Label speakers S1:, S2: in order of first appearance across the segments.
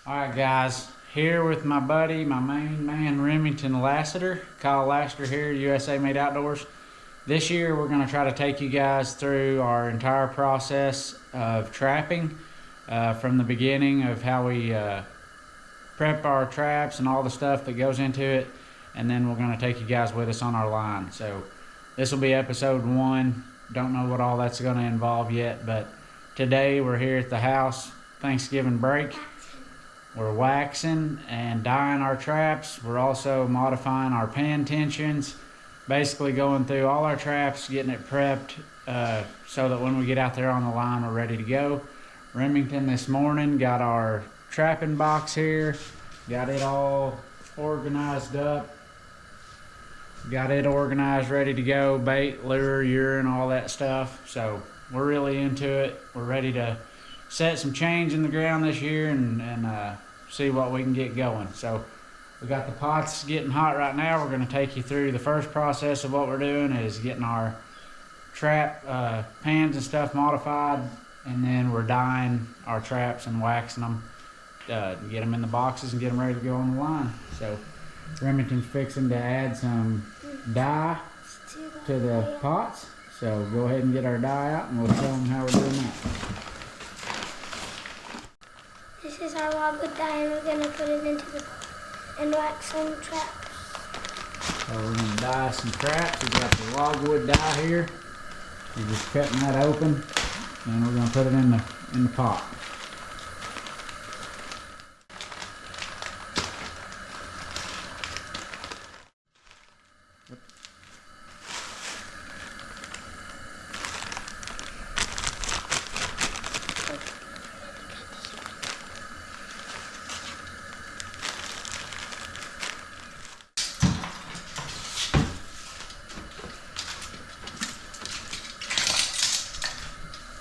S1: Alright guys, here with my buddy, my main man Remington Lasater. Kyle Lasater here, USA Made Outdoors. This year we're going to try to take you guys through our entire process of trapping, from the beginning of how we prep our traps and all the stuff that goes into it, and then we're going to take you guys with us on our line. So this will be episode 1. Don't know what all that's going to involve yet, but today we're here at the house, Thanksgiving break. We're waxing and dyeing our traps. We're also modifying our pan tensions, basically going through all our traps, getting it prepped so that when we get out there on the line, we're ready to go. Remington this morning got our trapping box here, got it all organized up, got it organized, ready to go, bait, lure, urine, all that stuff. So we're really into it. We're ready to set some change in the ground this year and see what we can get going. So we got the pots getting hot right now. We're going to take you through the first process of what we're doing is getting our trap pans and stuff modified, and then we're dyeing our traps and waxing them to get them in the boxes and get them ready to go on the line. So Remington's fixing to add some dye to the pots, so go ahead and get our dye out and we'll show them how we're doing that.
S2: This is our logwood dye, and we're going to put it into the pot and wax some traps.
S1: So we're going to dye some traps. We've got the logwood dye here. We're just cutting that open, and we're going to put it in the pot.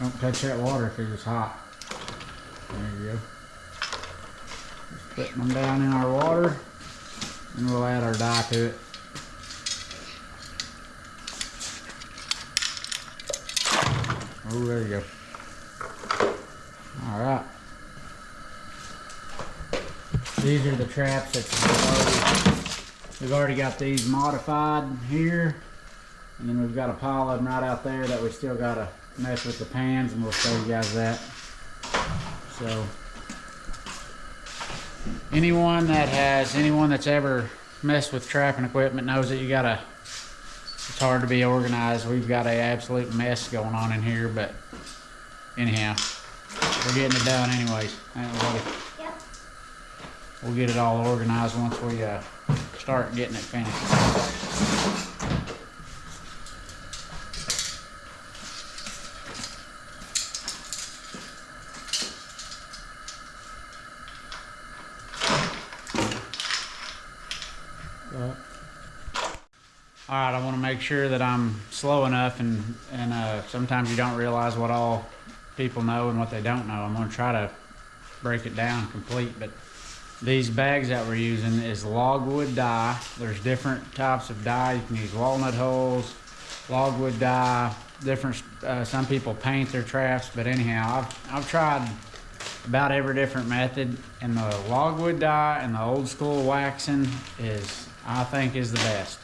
S1: Don't touch that water because it's hot. There you go. Just putting them down in our water, and we'll add our dye to it. Oh, there you go. Alright. These are the traps that we've already got these modified here. And then we've got a pile of them right out there that we still got to mess with the pans, and we'll show you guys that. So anyone that's ever messed with trapping equipment knows that it's hard to be organized. We've got an absolute mess going on in here, but anyhow, we're getting it done anyways, ain't we, buddy?
S2: Yep.
S1: We'll get it all organized once we start getting it finished. Alright, I want to make sure that I'm slow enough, and sometimes you don't realize what all people know and what they don't know. I'm going to try to break it down complete, but these bags that we're using is logwood dye. There's different types of dye. You can use walnut hulls, logwood dye, different, some people paint their traps, but anyhow, I've tried about every different method, and the logwood dye and the old school waxing I think is the best.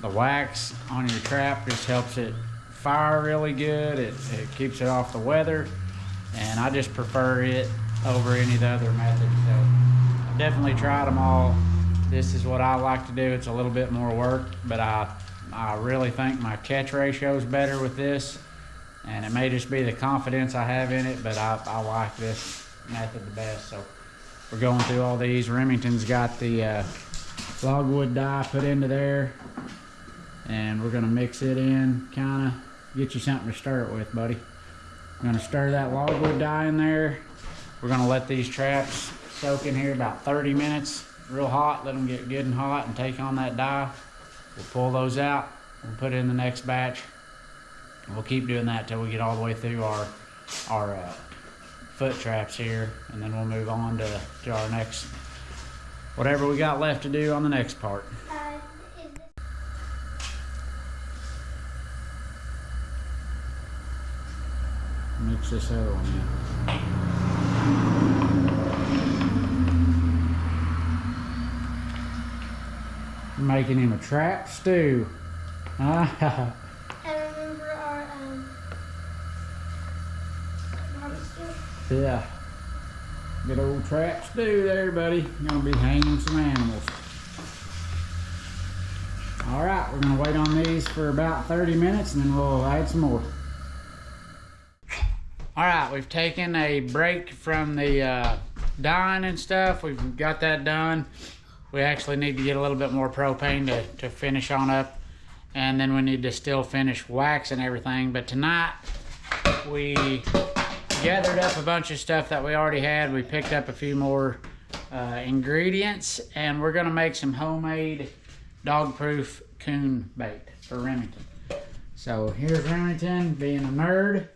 S1: The wax on your trap just helps it fire really good. It keeps it off the weather, and I just prefer it over any of the other methods. So I've definitely tried them all. This is what I like to do. It's a little bit more work, but I really think my catch ratio is better with this, and it may just be the confidence I have in it, but I like this method the best. So we're going through all these. Remington's got the logwood dye put into there, and we're gonna mix it in, kind of get you something to stir it with, buddy. I'm gonna stir that logwood dye in there. We're gonna let these traps soak in here about 30 minutes, real hot. Let them get good and hot and take on that dye. We'll pull those out, we'll put it in the next batch. We'll keep doing that till we get all the way through our foot traps here, and then we'll move on to our next, whatever we got left to do on the next part. Mix this other one in. making him a trap stew.
S2: I remember our barbecue.
S1: Yeah. Good old trap stew there, buddy. Gonna be hanging some animals. Alright, we're gonna wait on these for about 30 minutes and then we'll add some more. Alright, we've taken a break from the dyeing and stuff. We've got that done. We actually need to get a little bit more propane to finish on up. And then we need to still finish waxing everything. But tonight, we gathered up a bunch of stuff that we already had. We picked up a few more ingredients. And we're gonna make some homemade dog-proof coon bait for Remington. So here's Remington being a nerd.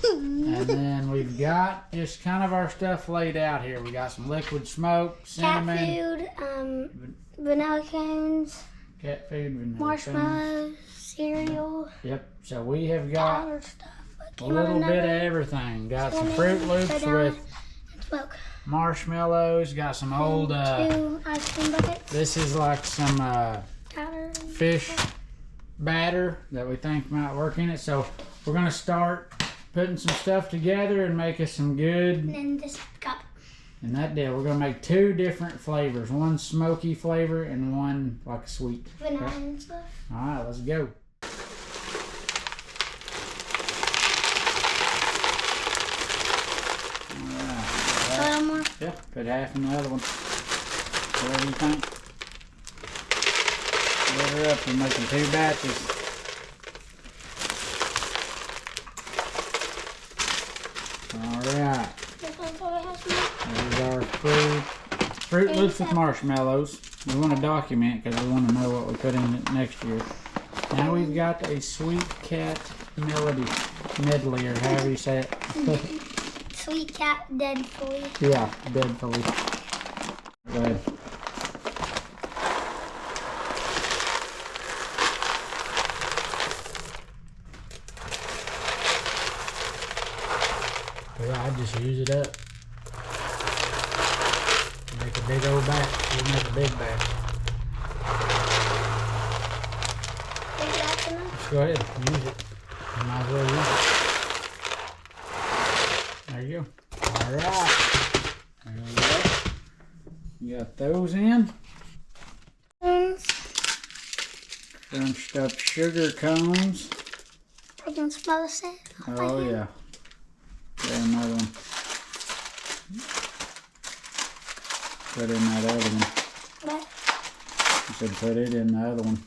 S1: And then we've got just kind of our stuff laid out here. We got some liquid smoke, cinnamon,
S2: cat food, vanilla cones,
S1: cat food, vanilla
S2: marshmallows, cereal.
S1: Yep. So we have got
S2: Other stuff.
S1: a little bit of everything. Got some Fruit Loops with
S2: smoke.
S1: marshmallows. Got some old.
S2: 2 ice cream buckets.
S1: This is like some
S2: Powder.
S1: fish batter that we think might work in it. So we're gonna start putting some stuff together and make us some good.
S2: And then this cup.
S1: And that deal, we're gonna make 2 different flavors. One smoky flavor and one like a sweet.
S2: Vanilla and stuff.
S1: Alright, let's go. Alright.
S2: A little more.
S1: Yeah, put half in the other one. Whatever you think. Split her up, we're making 2 batches. Alright.
S2: This one probably has more.
S1: There's our Fruit Loops with marshmallows. We want to document because we want to know what we put in it next year. Now we've got a Sweet Cat medley, or however you say it.
S2: Sweet cat dead fully.
S1: Yeah, deadfully. Go ahead. Yeah, I just use it up. Make a big old batch. We'll make a big batch.
S2: Think that's enough?
S1: Go ahead, use it. You might as well use it. There you go. Alright. There we go. You got those in. Crunched up sugar cones.
S2: I can smell the scent.
S1: Oh yeah. Got another one. Put in that other one.
S2: What?
S1: I said put it in the other one.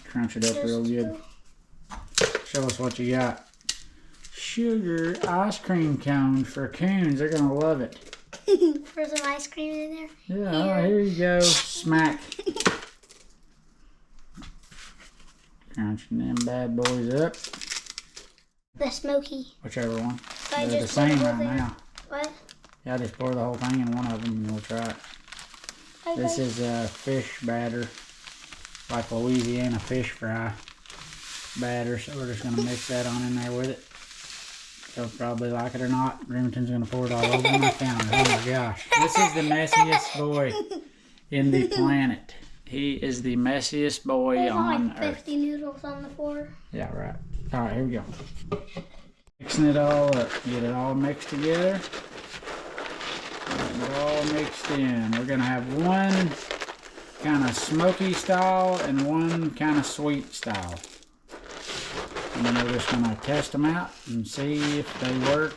S1: Crunch it up real good. Show us what you got. Sugar ice cream cones for coons. They're gonna love it.
S2: For some ice cream in there.
S1: Yeah, here you go. Smack. Crunching them bad boys up.
S2: The smoky.
S1: Whichever one.
S2: So I
S1: They're the
S2: just
S1: same
S2: put it
S1: right
S2: there.
S1: now.
S2: What?
S1: Yeah, just pour the whole thing in one of them and we'll try it.
S2: Okay.
S1: This is fish batter, like Louisiana fish fry batter. So we're just gonna mix that on in there with it. They'll probably like it or not. Remington's gonna pour it all over my counter. Oh my gosh. This is the messiest boy in the planet. He is the messiest boy
S2: There's
S1: on
S2: like
S1: earth.
S2: 50 noodles on the floor.
S1: Yeah, right. Alright, here we go. Mixing it all up. Get it all mixed together. Get it all mixed in. We're gonna have one kind of smoky style and one kind of sweet style. And then we're just gonna test them out and see if they work.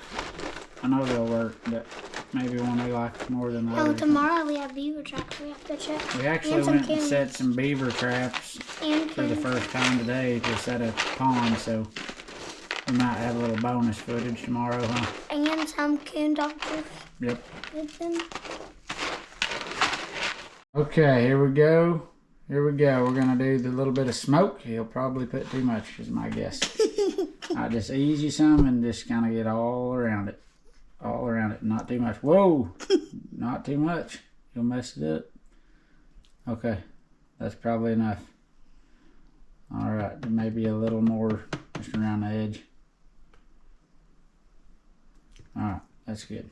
S1: I know they'll work, but maybe one we like more than the
S2: Oh,
S1: other.
S2: tomorrow we have beaver traps. We have to check.
S1: We actually
S2: And some
S1: went and
S2: coons.
S1: set some beaver traps
S2: And
S1: for the
S2: coons.
S1: first time today to set a pond, so we might have a little bonus footage tomorrow, huh?
S2: And some coon doctors
S1: Yep.
S2: with them.
S1: Okay, here we go. Here we go. We're gonna do the little bit of smoke. He'll probably put too much, is my guess. I just ease you some and just kind of get all around it. All around it, not too much. Whoa! Not too much. You'll mess it up. Okay, that's probably enough. Alright, maybe a little more just around the edge. Alright, that's good.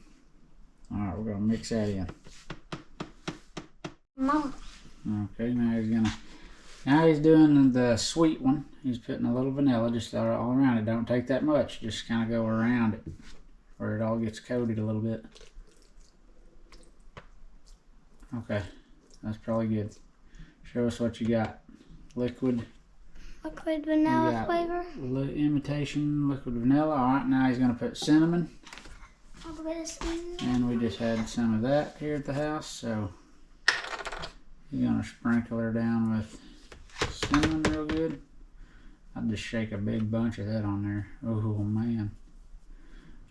S1: Alright, we're gonna mix that in.
S2: Mama.
S1: Okay, now he's doing the sweet one. He's putting a little vanilla just all around it. Don't take that much. Just kind of go around it where it all gets coated a little bit. Okay, that's probably good. Show us what you got. Liquid
S2: vanilla flavor.
S1: Imitation liquid vanilla. All right, now he's gonna put cinnamon.
S2: A bit of cinnamon.
S1: And we just had some of that here at the house, so you're gonna sprinkle her down with cinnamon real good. I'll just shake a big bunch of that on there. Oh man.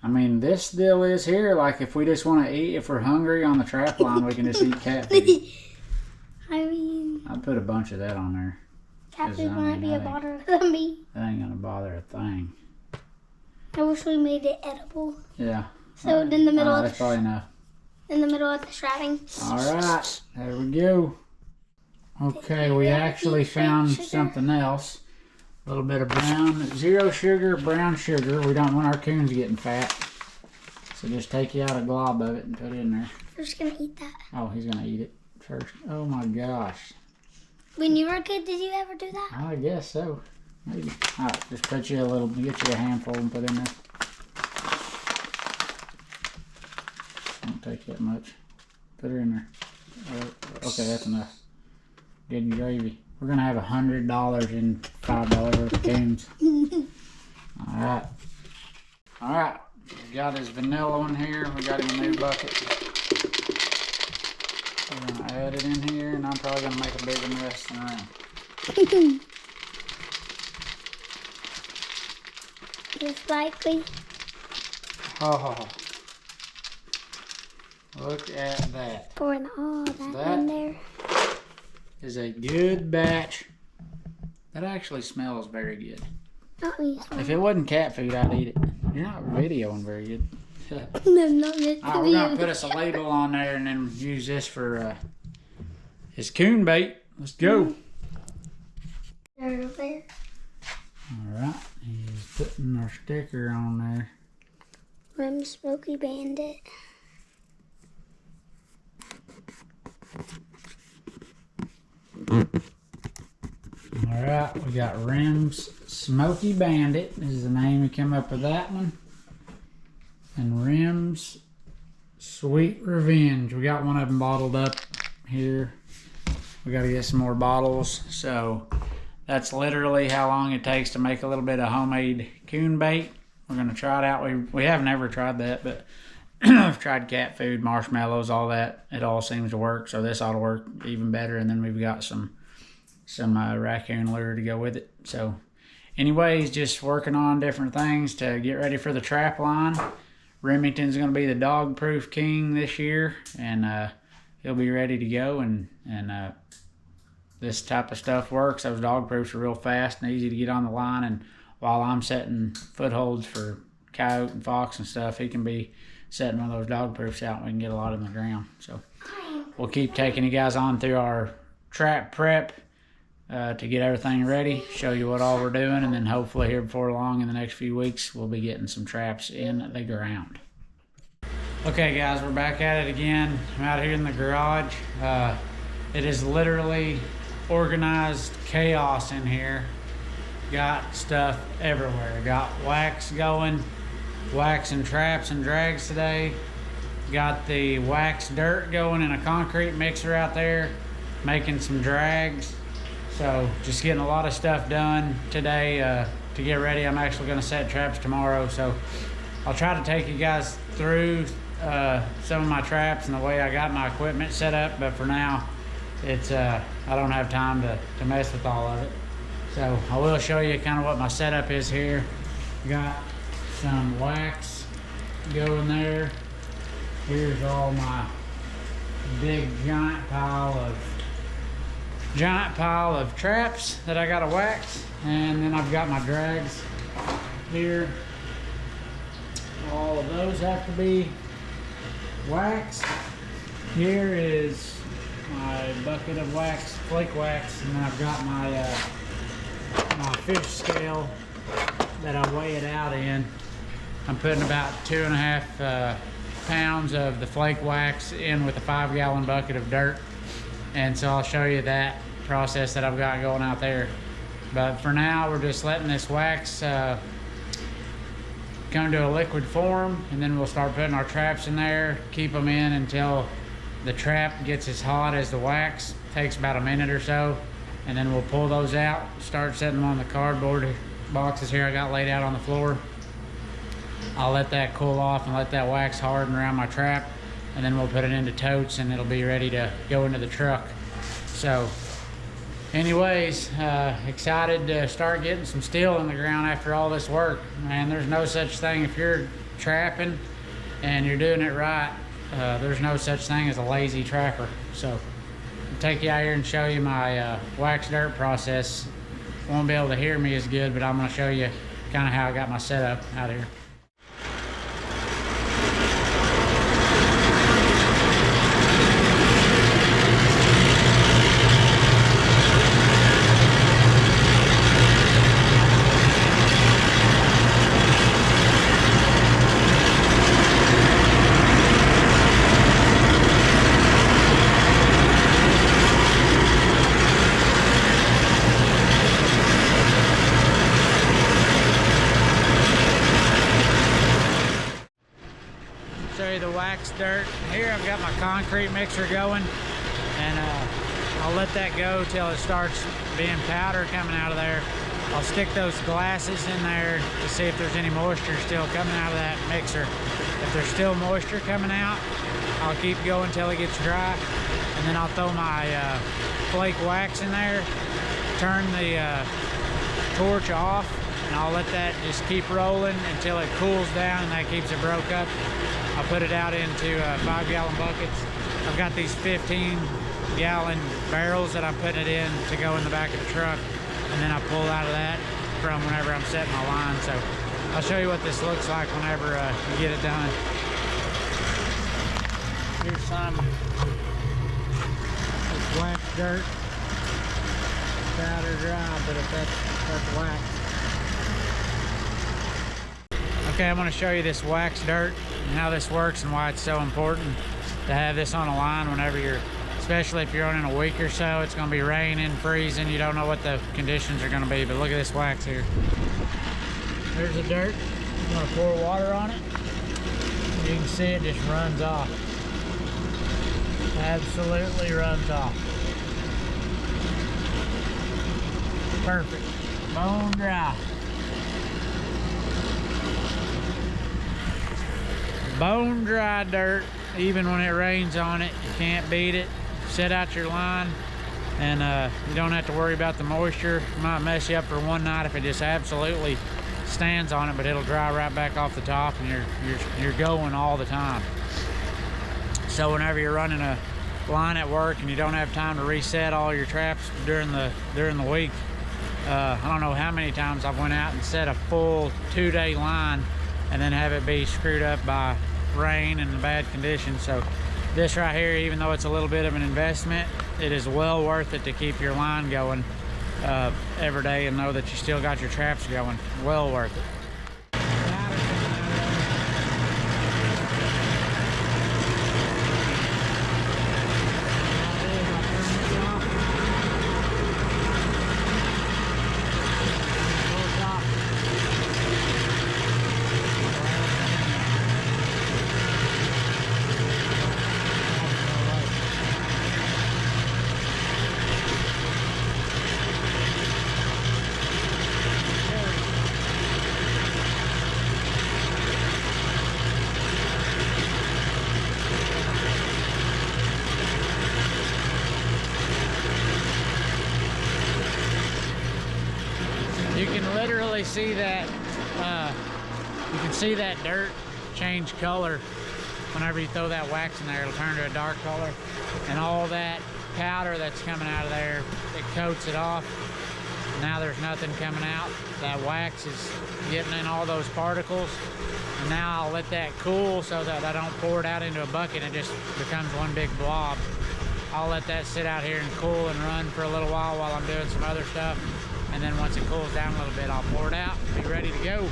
S1: I mean, this deal is here, like if we just want to eat, if we're hungry on the trap line, we can just eat cat food.
S2: I mean,
S1: I'd put a bunch of that on there.
S2: Cat food might be a bother to me.
S1: That ain't gonna bother a thing.
S2: I wish we made it edible.
S1: Yeah.
S2: So in the middle of
S1: that's probably enough.
S2: In the middle of the shrouding.
S1: All right, there we go. Okay, we actually found something else. A little bit of zero sugar, brown sugar. We don't want our coons getting fat. So just take you out a glob of it and put it in there.
S2: We're just gonna eat that.
S1: Oh, he's gonna eat it first. Oh my gosh.
S2: When you were a kid, did you ever do that?
S1: I guess so. Maybe. All right, just put you get you a handful and put in there. Don't take that much. Put her in there. Okay, that's enough. Good gravy. We're gonna have $100 in $5 worth of coons. Alright. Alright. We got his vanilla one here. We got him a new bucket. We're gonna add it in here, and I'm probably gonna make a bigger mess than around.
S2: Just likely.
S1: Oh. Look at that.
S2: Pouring all that in there.
S1: Is a good batch. That actually smells very good. If it wasn't cat food, I'd eat it. You're not videoing very good.
S2: No, not meant to
S1: Alright, we're going to put us a label on there and then use this for his coon bait. Let's go.
S2: There.
S1: Alright, he's putting our sticker on there.
S2: I'm Smoky Bandit.
S1: Alright, we got Rims Smoky Bandit. This is the name we came up with that one. And Rims Sweet Revenge. We got one of them bottled up here. We got to get some more bottles. So that's literally how long it takes to make a little bit of homemade coon bait. We're going to try it out. We haven't ever tried that, but I've tried cat food, marshmallows, all that. It all seems to work, so this ought to work even better. And then we've got some raccoon lure to go with it. So anyways, just working on different things to get ready for the trap line. Remington's going to be the dog proof king this year, and he'll be ready to go. And this type of stuff works. Those dog proofs are real fast and easy to get on the line, and while I'm setting footholds for coyote and fox and stuff, he can be setting one of those dog proofs out and we can get a lot in the ground. So we'll keep taking you guys on through our trap prep to get everything ready, show you what all we're doing, and then hopefully here before long in the next few weeks we'll be getting some traps in the ground. Okay guys, we're back at it again. I'm out here in the garage. It is literally organized chaos in here. Got stuff everywhere. Got wax going, waxing traps and drags today. Got the wax dirt going in a concrete mixer out there, making some drags. So just getting a lot of stuff done today to get ready. I'm actually going to set traps tomorrow, so I'll try to take you guys through some of my traps and the way I got my equipment set up, but for now it's I don't have time to mess with all of it. So I will show you kind of what my setup is here. Got some wax going there. Here's all my big giant pile of traps that I gotta wax, and then I've got my drags here. All of those have to be waxed. Here is my bucket of wax, flake wax, and then I've got my fish scale that I weigh it out in. I'm putting about 2.5 pounds of the flake wax in with a 5-gallon bucket of dirt. And so I'll show you that process that I've got going out there. But for now, we're just letting this wax come to a liquid form, and then we'll start putting our traps in there, keep them in until the trap gets as hot as the wax. Takes about a minute or so, and then we'll pull those out, start setting them on the cardboard boxes here I got laid out on the floor. I'll let that cool off and let that wax harden around my trap, and then we'll put it into totes and it'll be ready to go into the truck. So anyways, excited to start getting some steel in the ground after all this work. Man, there's no such thing, if you're trapping and you're doing it right, there's no such thing as a lazy trapper. So I'll take you out here and show you my wax dirt process. Won't be able to hear me as good, but I'm going to show you kind of how I got my setup out here. The wax dirt here. I've got my concrete mixer going, and I'll let that go till it starts being powder coming out of there. I'll stick those glasses in there to see if there's any moisture still coming out of that mixer. If there's still moisture coming out, I'll keep going till it gets dry, and then I'll throw my flake wax in there, turn the torch off, and I'll let that just keep rolling until it cools down, and that keeps it broke up. I'll put it out into 5-gallon buckets. I've got these 15-gallon barrels that I'm putting it in to go in the back of the truck, and then I pull out of that from whenever I'm setting my line. So I'll show you what this looks like whenever you get it done. Here's some wax dirt, powder dry, but if that's wax. Okay, I'm going to show you this wax dirt and how this works and why it's so important to have this on a line whenever you're, especially if you're running a week or so. It's going to be raining, freezing, you don't know what the conditions are going to be, but look at this wax here. There's the dirt. I'm going to pour water on it. You can see it just runs off. Absolutely runs off. Perfect. Bone dry. Bone dry dirt, even when it rains on it. You can't beat it. Set out your line, and you don't have to worry about the moisture. It might mess you up for one night if it just absolutely stands on it, but it'll dry right back off the top, and you're going all the time. So whenever you're running a line at work and you don't have time to reset all your traps during the week, I don't know how many times I've went out and set a full 2-day line and then have it be screwed up by rain and the bad conditions. So this right here, even though it's a little bit of an investment, it is well worth it to keep your line going every day and know that you still got your traps going. Well worth it. You can literally see that, you can see that dirt change color whenever you throw that wax in there. It'll turn to a dark color, and all that powder that's coming out of there, it coats it off. Now there's nothing coming out. That wax is getting in all those particles, and now I'll let that cool so that I don't pour it out into a bucket and it just becomes one big blob. I'll let that sit out here and cool and run for a little while I'm doing some other stuff. And then once it cools down a little bit, I'll pour it out and be ready to go.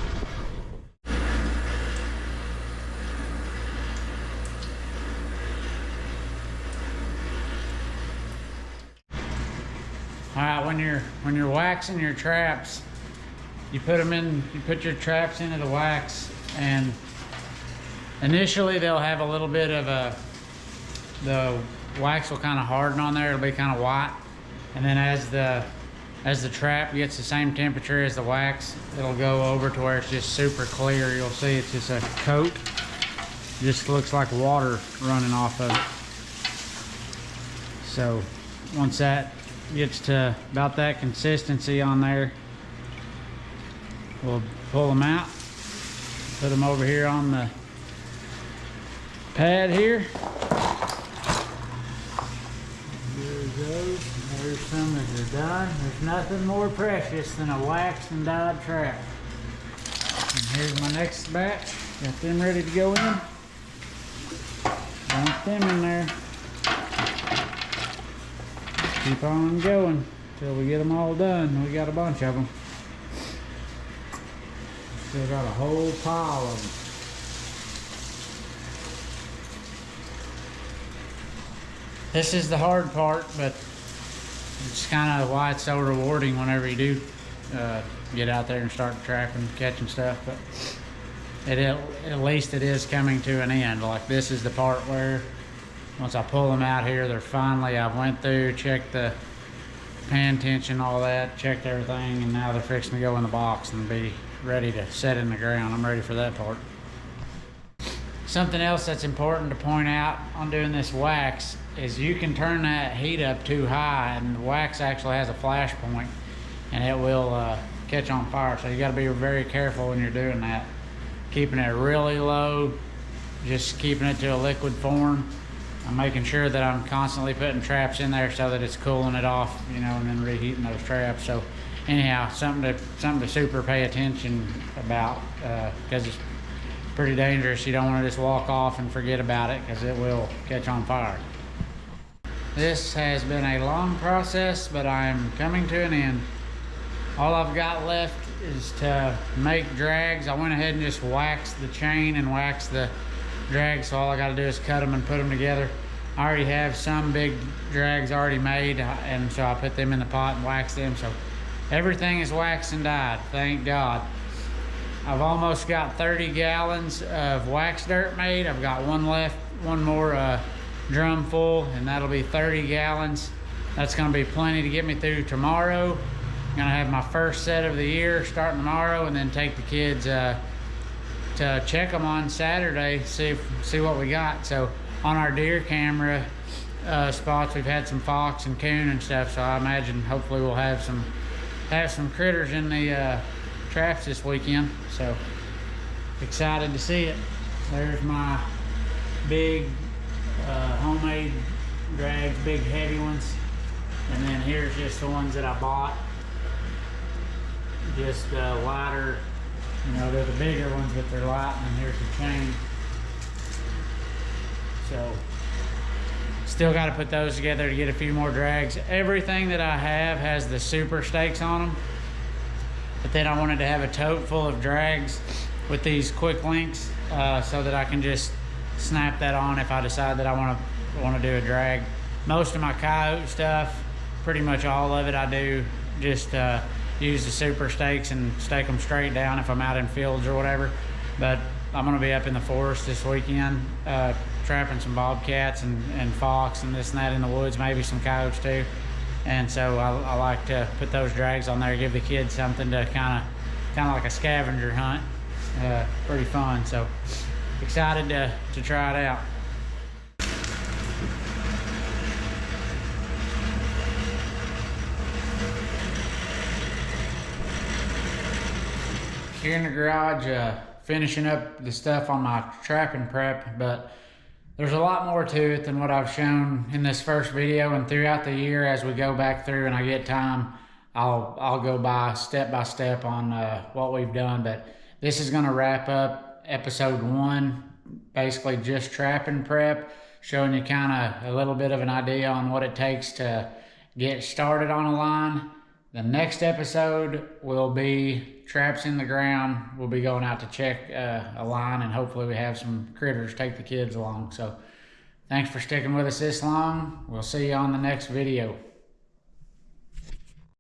S1: Alright, when you're waxing your traps, you put your traps into the wax, and initially they'll have a little bit of the wax will kind of harden on there. It'll be kind of white, and then as the trap gets the same temperature as the wax, it'll go over to where it's just super clear. You'll see it's just a coat. It just looks like water running off of it. So once that gets to about that consistency on there, we'll pull them out, put them over here on the pad here. There it goes. There's some that are done. There's nothing more precious than a waxed and dyed trap. And here's my next batch. Got them ready to go in. Dump them in there. Keep on going until we get them all done. We got a bunch of them. Still got a whole pile of them. This is the hard part, but it's kind of why it's so rewarding whenever you do get out there and start trapping, catching stuff. But at least it is coming to an end. Like, this is the part where once I pull them out here, they're finally, I went through, checked the pan tension, all that, checked everything, and now they're fixing to go in the box and be ready to set in the ground. I'm ready for that part. Something else that's important to point out on doing this wax is you can turn that heat up too high, and the wax actually has a flash point, and it will catch on fire. So you got to be very careful when you're doing that. Keeping it really low, just keeping it to a liquid form. I'm making sure that I'm constantly putting traps in there so that it's cooling it off, you know, and then reheating those traps. So anyhow, something to super pay attention about, because it's pretty dangerous. You don't want to just walk off and forget about it, because it will catch on fire. This has been a long process, but I'm coming to an end. All I've got left is to make drags. I went ahead and just waxed the chain and waxed the drags, so all I got to do is cut them and put them together. I already have some big drags already made, and so I put them in the pot and waxed them. So everything is waxed and dyed, thank God. I've almost got 30 gallons of wax dirt made. I've got one left, one more drum full, and that'll be 30 gallons. That's gonna be plenty to get me through tomorrow. I'm gonna have my first set of the year starting tomorrow, and then take the kids to check them on Saturday, see what we got. So on our deer camera spots, we've had some fox and coon and stuff, so I imagine hopefully we'll have some critters in the traps this weekend. So excited to see it. There's my big homemade drags, big heavy ones, and then here's just the ones that I bought, just lighter. You know, they're the bigger ones, but they're light, and here's the chain. So still got to put those together to get a few more drags. Everything that I have has the super stakes on them, but then I wanted to have a tote full of drags with these quick links, so that I can just snap that on if I decide that I want to do a drag. Most of my coyote stuff, pretty much all of it, I do just use the super stakes and stake them straight down if I'm out in fields or whatever. But I'm gonna be up in the forest this weekend, trapping some bobcats and fox and this and that in the woods, maybe some coyotes too. And so I like to put those drags on there, give the kids something to kind of like a scavenger hunt. Pretty fun. So excited to try it out. Here in the garage, finishing up the stuff on my trapping prep, but there's a lot more to it than what I've shown in this first video, and throughout the year as we go back through and I get time, I'll go by step on what we've done. But this is gonna wrap up episode 1, basically just trapping prep, showing you kind of a little bit of an idea on what it takes to get started on a line. The next episode will be traps in the ground. We'll be going out to check a line, and hopefully we have some critters, take the kids along. So thanks for sticking with us this long. We'll see you on the next video.